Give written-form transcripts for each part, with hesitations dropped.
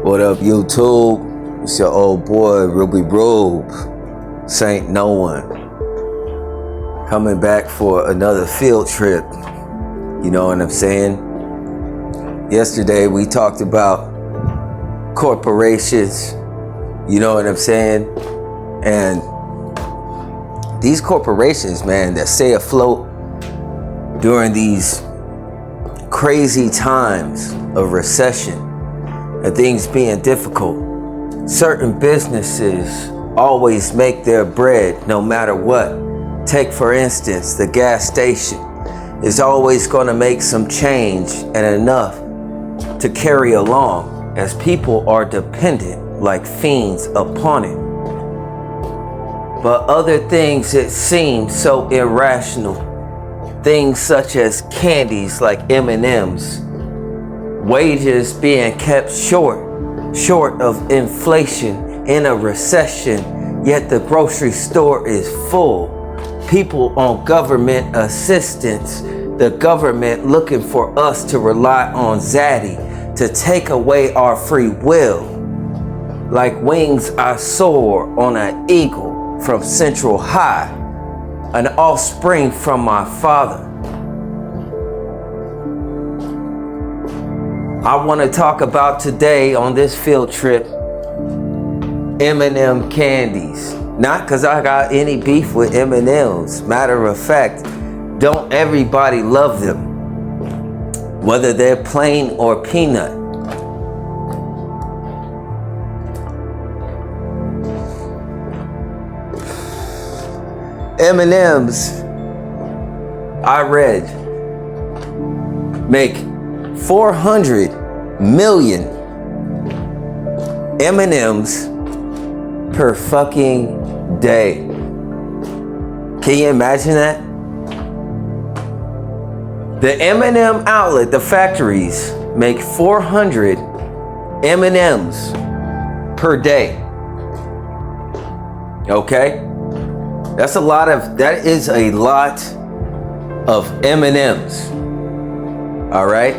What up, YouTube? It's your old boy, Ruby Rube, Saint Nouan, coming back for another field trip. You know what I'm saying? Yesterday we talked about corporations, you know what I'm saying? And these corporations, man, that stay afloat during these crazy times of recession and things being difficult. Certain businesses always make their bread no matter what. Take, for instance, the gas station is always going to make some change and enough to carry along, as people are dependent like fiends upon it. But other things that seem so irrational, things such as candies like M&MS, wages being kept short of inflation in a recession, yet the grocery store is full. People on government assistance, the government looking for us to rely on Zaddy to take away our free will. Like wings I soar on an eagle from Central High, an offspring from my father. I want to talk about today on this field trip M&M candies. Not because I got any beef with M&Ms. Matter of fact, don't everybody love them, whether they're plain or peanut. M&Ms, I read, make 400 million M&Ms per fucking day. Can you imagine that? The M&M outlet, the factories, make 400 M&Ms per day. Okay? That is a lot of M&Ms. All right?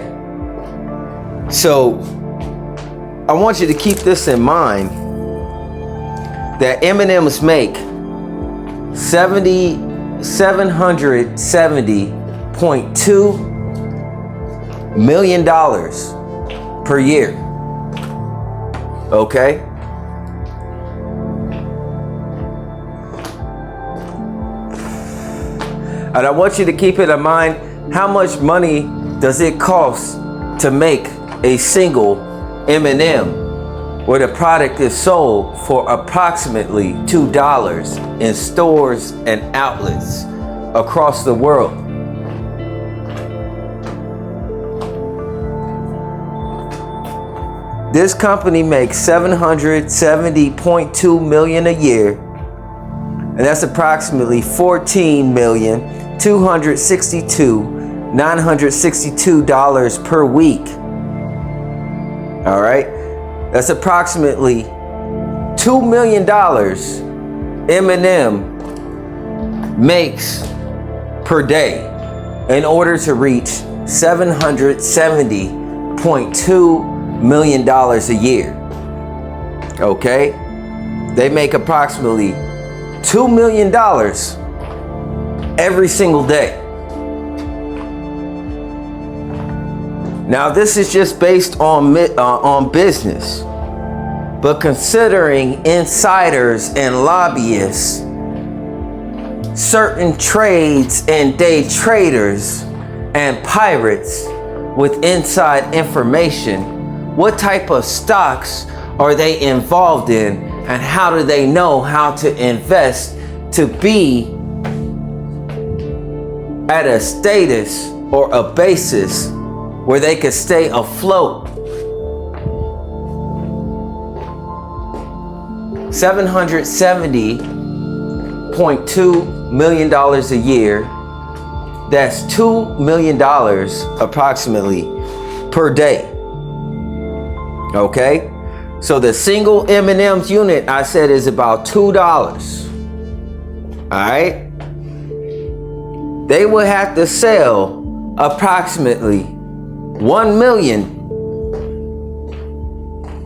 So I want you to keep this in mind, that M&Ms make $770.2 million per year. Okay? And I want you to keep it in mind, how much money does it cost to make a single M&M, where the product is sold for approximately $2 in stores and outlets across the world. This company makes $770.2 million a year, and that's approximately $14,262,962 per week. All right, that's approximately $2 million M&M makes per day in order to reach $770.2 million a year. Okay, they make approximately $2 million every single day. Now, this is just based on business, but considering insiders and lobbyists, certain trades and day traders and pirates with inside information, what type of stocks are they involved in, and how do they know how to invest to be at a status or a basis where they could stay afloat? $770.2 million a year. That's $2 million approximately per day. Okay? So the single M&M's unit, I said, is about $2. All right? They would have to sell approximately 1 million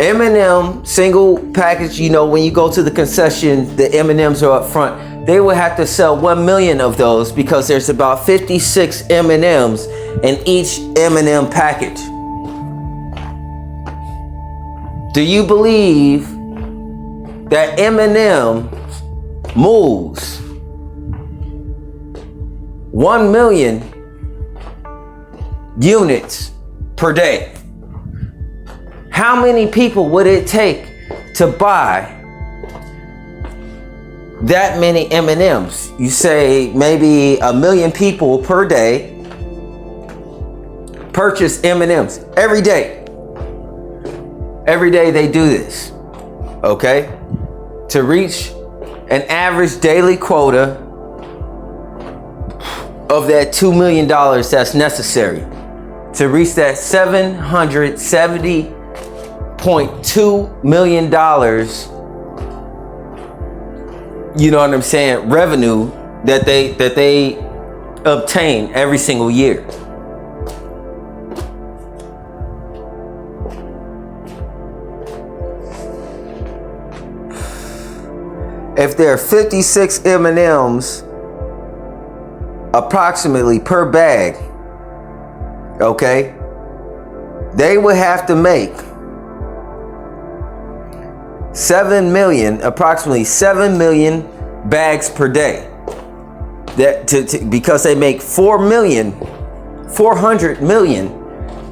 M&M single package. You know, when you go to the concession, the M&Ms are up front. They would have to sell 1 million of those because there's about 56 M&Ms in each M&M package. Do you believe that M&M moves 1 million units per day? How many people would it take to buy that many M&Ms? You say maybe 1 million people per day purchase M&Ms every day. Every day they do this, okay? To reach an average daily quota of that $2 million that's necessary to reach that $770.2 million, you know what I'm saying, revenue that they obtain every single year. If there are 56 M&Ms approximately per bag, okay, they would have to make approximately 7 million bags per day. Because they make 400 million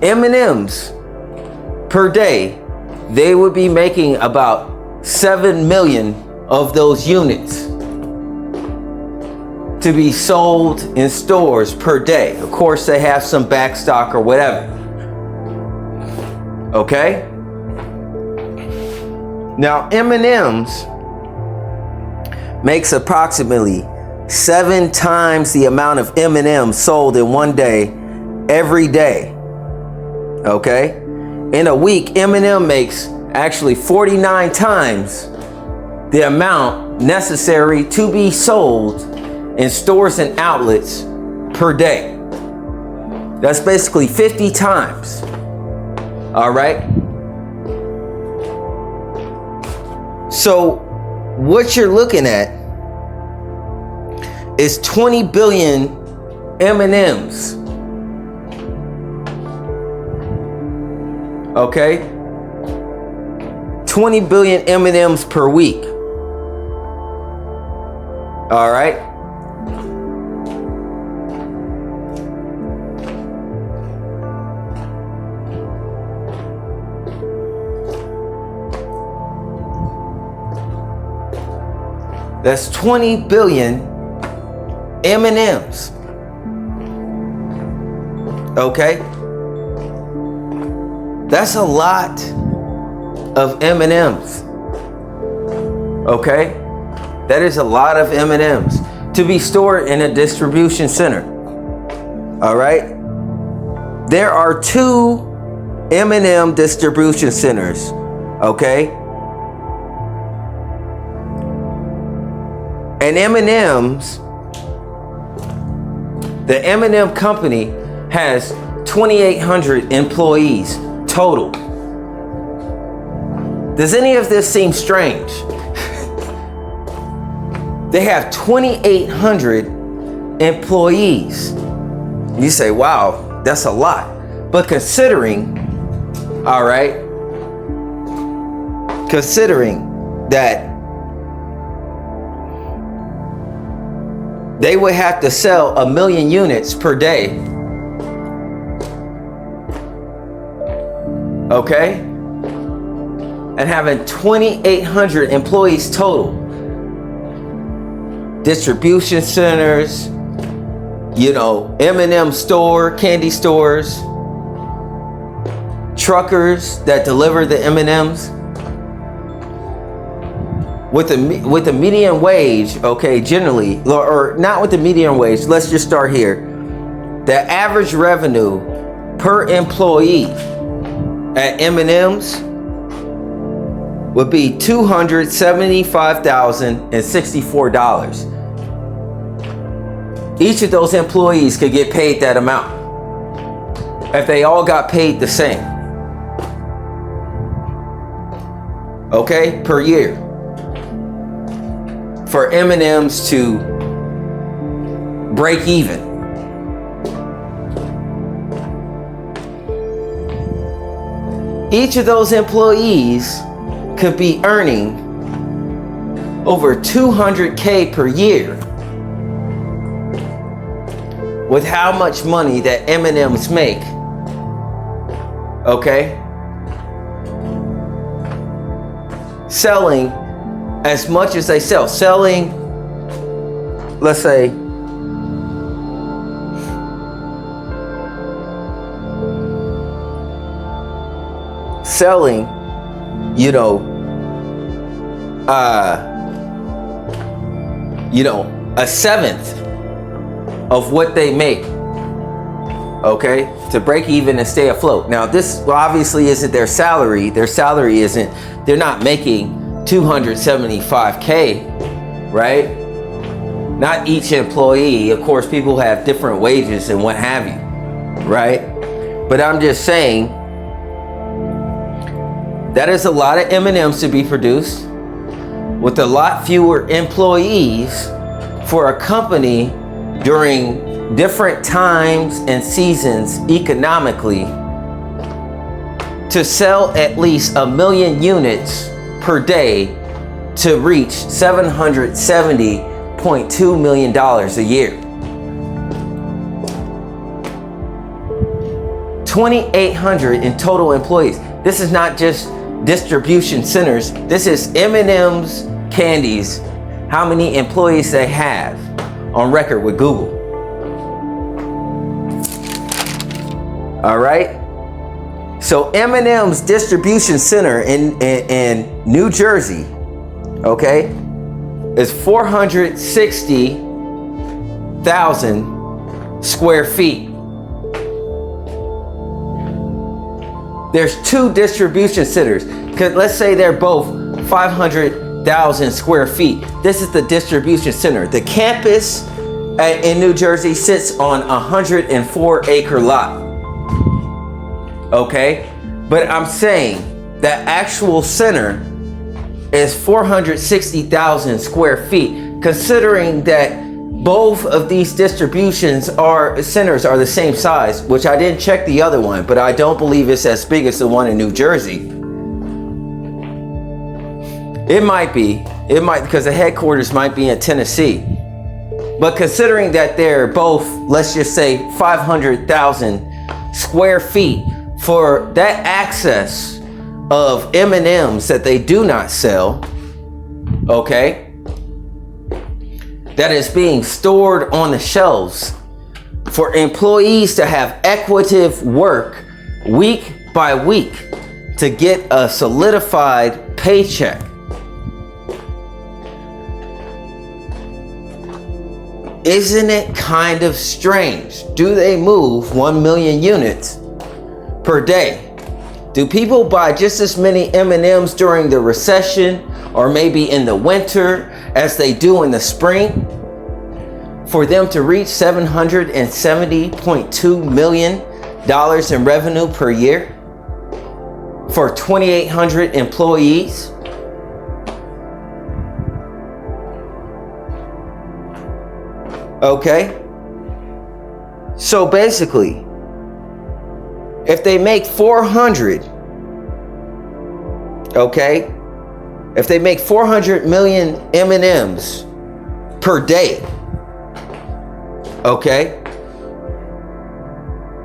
M&Ms per day, they would be making about 7 million of those units to be sold in stores per day. Of course, they have some back stock or whatever. Okay? Now, M&M's makes approximately 7 times the amount of M&M's sold in one day, every day. Okay? In a week, M&M makes actually 49 times the amount necessary to be sold in stores and outlets per day. That's basically 50 times. All right? So what you're looking at is 20 billion M&Ms. Okay? 20 billion M&Ms per week. All right? That's 20 billion M&Ms. Okay? That's a lot of M&Ms. Okay? That is a lot of M&Ms to be stored in a distribution center. All right. There are 2 M&M distribution centers. Okay. And M&Ms, the M&M company has 2,800 employees total. Does any of this seem strange? They have 2,800 employees. You say, wow, that's a lot. But considering, all right, considering that they would have to sell 1 million units per day, okay, and having 2,800 employees total, distribution centers, you know, M&M store, candy stores, truckers that deliver the M&Ms. With the median wage, okay, generally, or not with the median wage, let's just start here. The average revenue per employee at M&M's would be $275,064. Each of those employees could get paid that amount if they all got paid the same, okay, per year, for M&M's to break even. Each of those employees could be earning over $200K per year with how much money that M&M's make, okay? Selling as much as they sell. Selling, let's say, selling, you know, a seventh of what they make, okay, to break even and stay afloat. Now, this obviously isn't their salary. Their salary isn't, they're not making $275K, right? Not each employee. Of course, people have different wages and what have you, right? But I'm just saying that is a lot of M&Ms to be produced with a lot fewer employees for a company during different times and seasons economically to sell at least 1 million units per day to reach $770.2 million a year. 2,800 in total employees. This is not just distribution centers. This is M&M's Candies, how many employees they have on record with Google. All right. So M&M's distribution center in New Jersey, okay, is 460,000 square feet. There's 2 distribution centers. Let's say they're both 500,000 square feet. This is the distribution center. The campus in New Jersey sits on a 104-acre lot. Okay, but I'm saying the actual center is 460,000 square feet, considering that both of these distributions centers are the same size, which I didn't check the other one, but I don't believe it's as big as the one in New Jersey. It might because the headquarters might be in Tennessee. But considering that they're both, let's just say 500,000 square feet, for that access of M&Ms that they do not sell, okay, that is being stored on the shelves for employees to have equitative work week by week to get a solidified paycheck. isn't it kind of strange? Do they move 1 million units per day? Do people buy just as many M&Ms during the recession or maybe in the winter as they do in the spring? For them to reach $770.2 million in revenue per year for 2,800 employees? Okay, so basically, if they make 400, okay, if they make 400 million M&Ms per day, okay,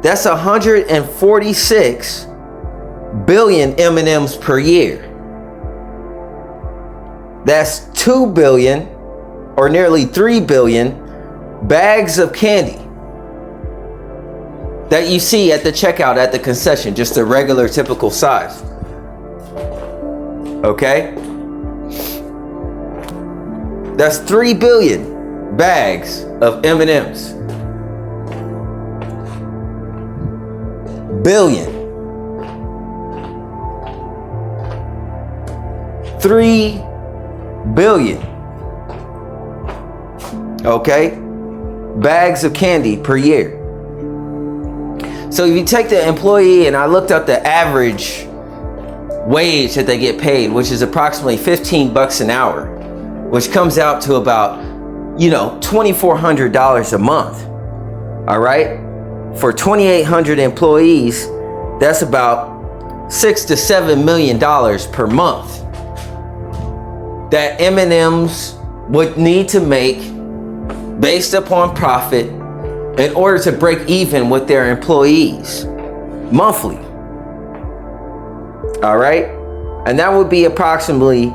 that's 146 billion M&Ms per year. That's 2 billion or nearly 3 billion bags of candy that you see at the checkout at the concession, just a regular typical size. Okay? That's 3 billion bags of M&Ms. Billion. 3 billion. Okay? Bags of candy per year. So if you take the employee, and I looked up the average wage that they get paid, which is approximately $15 an hour, which comes out to about, $2,400 a month. All right? For 2,800 employees, that's about $6 to $7 million per month that M&Ms would need to make based upon profit in order to break even with their employees monthly. All right? And that would be approximately,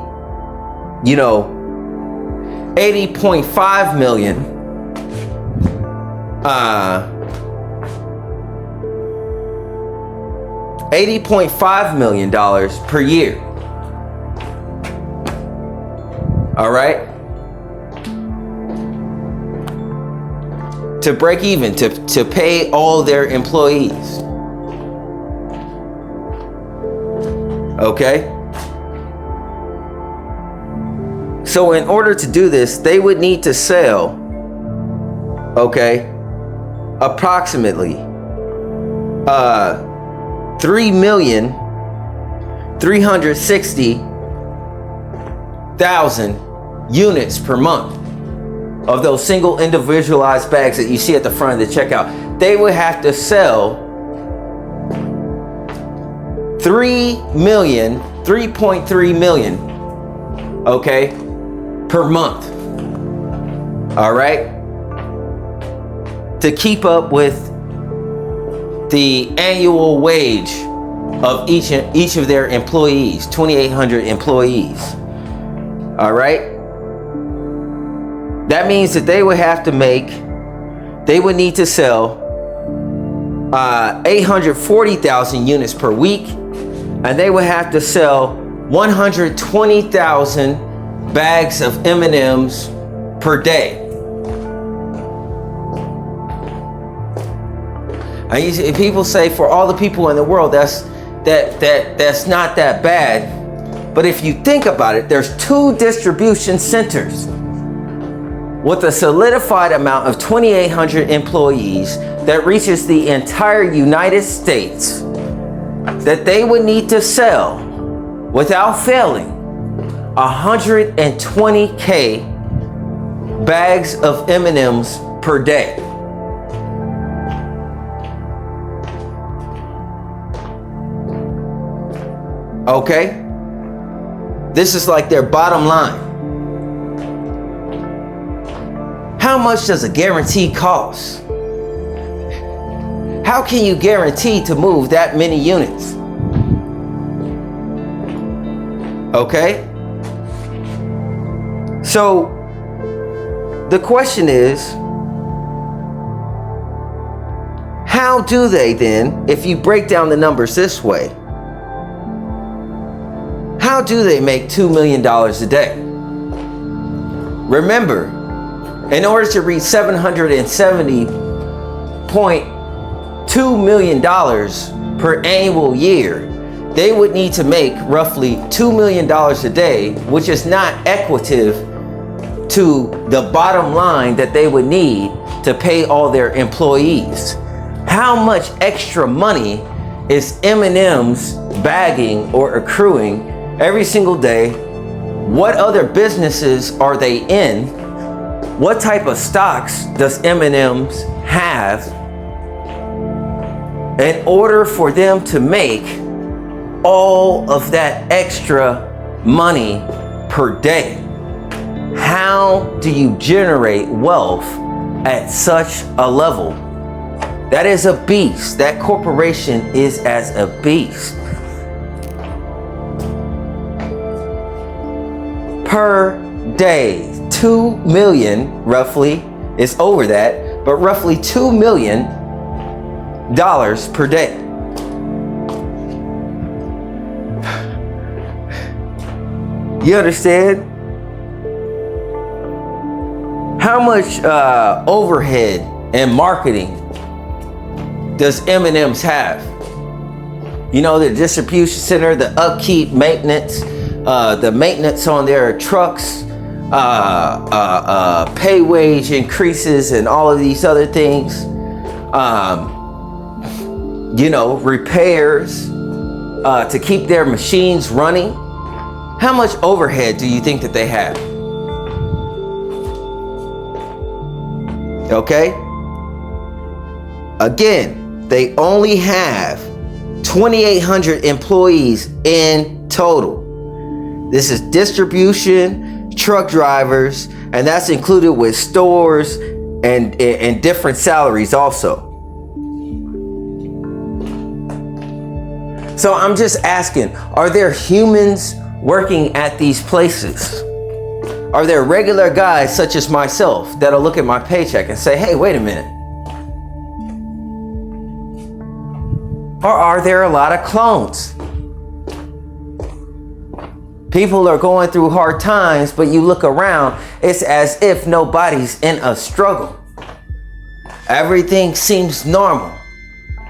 80.5 million. $80.5 million per year. All right? To break even, to pay all their employees. Okay? So in order to do this, they would need to sell, okay, approximately 3,360,000 units per month of those single individualized bags that you see at the front of the checkout. They would have to sell 3.3 million, okay, per month. All right? To keep up with the annual wage of each of their employees, 2,800 employees. All right? That means that they would need to sell 840,000 units per week, and they would have to sell 120,000 bags of M&Ms per day. And people say for all the people in the world, that's not that bad. But if you think about it, there's 2 distribution centers with a solidified amount of 2,800 employees that reaches the entire United States that they would need to sell without failing 120K bags of M&Ms per day. Okay? This is like their bottom line. How much does a guarantee cost? How can you guarantee to move that many units? Okay? So, the question is, how do they then, if you break down the numbers this way, how do they make $2 million a day? Remember, In order to reach $770.2 million per annual year, they would need to make roughly $2 million a day, which is not equative to the bottom line that they would need to pay all their employees. How much extra money is M&M's bagging or accruing every single day? What other businesses are they in? What type of stocks does M&M's have in order for them to make all of that extra money per day? How do you generate wealth at such a level? That is a beast. That corporation is as a beast. Per day, 2 million roughly, it's over that, but roughly $2 million per day. You understand? How much overhead and marketing does M&M's have? You know, the distribution center, the upkeep, maintenance, the maintenance on their trucks, pay wage increases and all of these other things, you know, repairs to keep their machines running. How much overhead do you think that they have? Okay? Again, they only have 2,800 employees in total. This is distribution, truck drivers, and that's included with stores and different salaries also. So I'm just asking, are there humans working at these places? Are there regular guys such as myself that'll look at my paycheck and say, hey, wait a minute? Or are there a lot of clones? People are going through hard times, but you look around, it's as if nobody's in a struggle. Everything seems normal.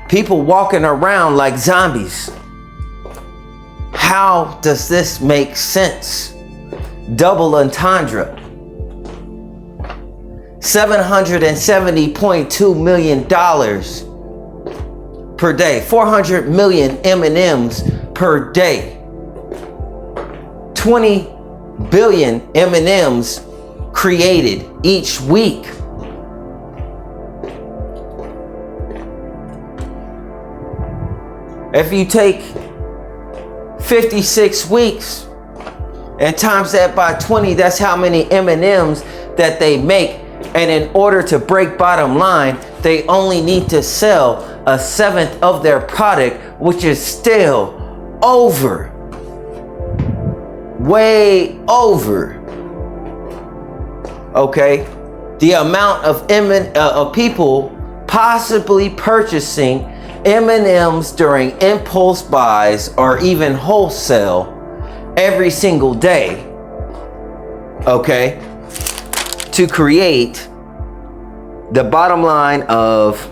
People walking around like zombies. How does this make sense? Double entendre. $770.2 million per day. 400 million M&Ms per day. 20 billion M&Ms created each week. If you take 56 weeks and times that by 20, that's how many M&Ms that they make. And in order to break bottom line, they only need to sell 1/7 of their product, which is still over. Way over. Okay? The amount of people possibly purchasing M&Ms during impulse buys or even wholesale every single day, okay, to create the bottom line of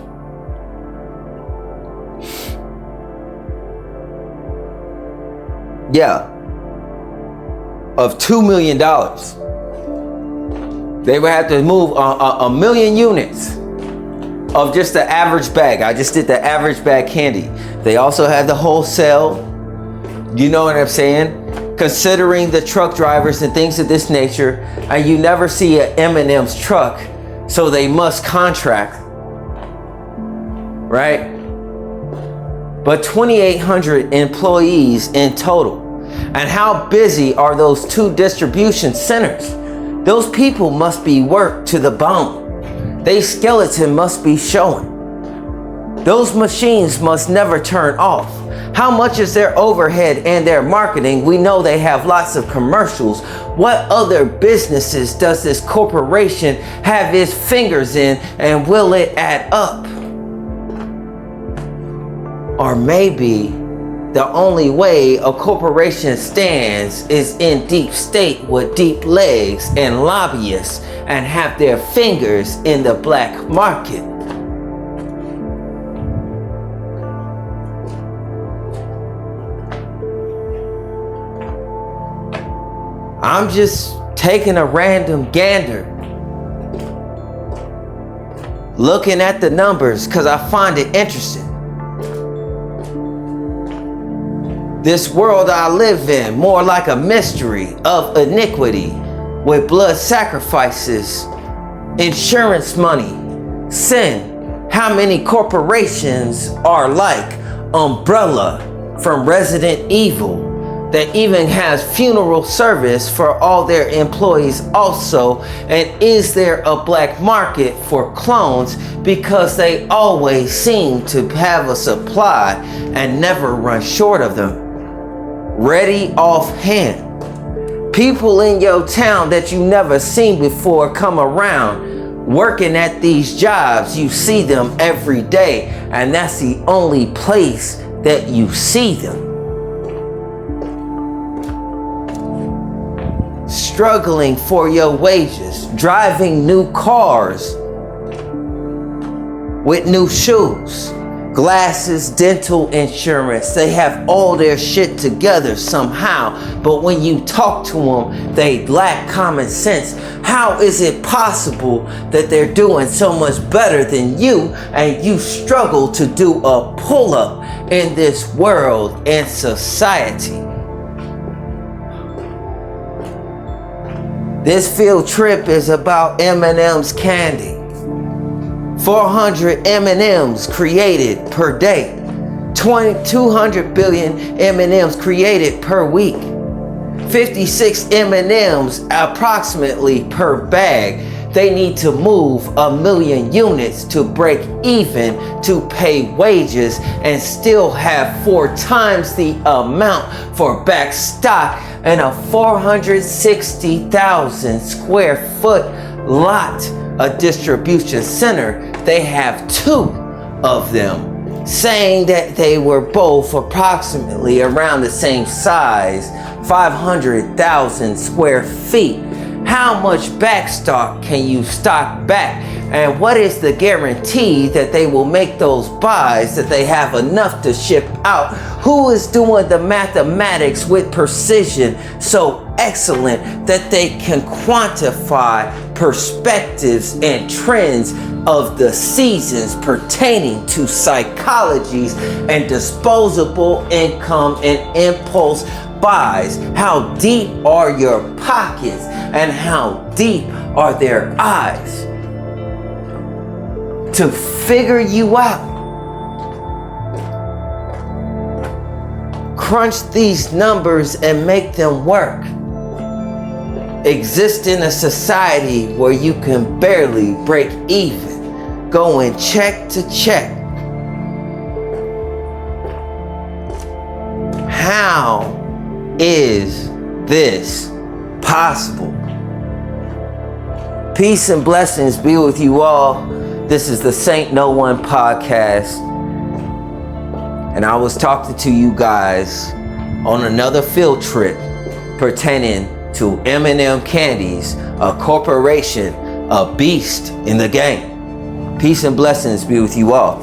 $2 million. They would have to move a million units of just the average bag. I just did the average bag candy. They also have the wholesale. You know what I'm saying? Considering the truck drivers and things of this nature, and you never see an M&M's truck, so they must contract, right? But 2,800 employees in total. And how busy are those 2 distribution centers? Those people must be worked to the bone. Their skeleton must be showing. Those machines must never turn off. How much is their overhead and their marketing? We know they have lots of commercials. What other businesses does this corporation have its fingers in, and will it add up? Or maybe The only way a corporation stands is in deep state with deep legs and lobbyists and have their fingers in the black market. I'm just taking a random gander, looking at the numbers because I find it interesting. This world I live in, more like a mystery of iniquity with blood sacrifices, insurance money, sin. How many corporations are like Umbrella from Resident Evil that even has funeral service for all their employees also? And is there a black market for clones because they always seem to have a supply and never run short of them? Ready offhand. People in your town that you never seen before come around working at these jobs. You see them every day, and that's the only place that you see them. Struggling for your wages, driving new cars with new shoes, glasses, dental insurance. They have all their shit together somehow, but when you talk to them, they lack common sense. How is it possible that they're doing so much better than you and you struggle to do a pull-up in this world and society? This field trip is about M&M's candy. 400 M&Ms created per day. 200 billion M&Ms created per week. 56 M&Ms approximately per bag. They need to move 1 million units to break even to pay wages and still have 4 times the amount for back stock and a 460,000 square foot lot, a distribution center. They have 2 of them, saying that they were both approximately around the same size, 500,000 square feet. How much backstock can you stock back? And what is the guarantee that they will make those buys, that they have enough to ship out? Who is doing the mathematics with precision so excellent that they can quantify perspectives and trends of the seasons pertaining to psychologies and disposable income and impulse buys? How deep are your pockets and how deep are their eyes to figure you out? Crunch these numbers and make them work. Exist in a society where you can barely break even, going check to check. How is this possible? Peace and blessings be with you all. This is the Saint Nouan podcast, and I was talking to you guys on another field trip pertaining to M&M Candies, a corporation, a beast in the game. Peace and blessings be with you all.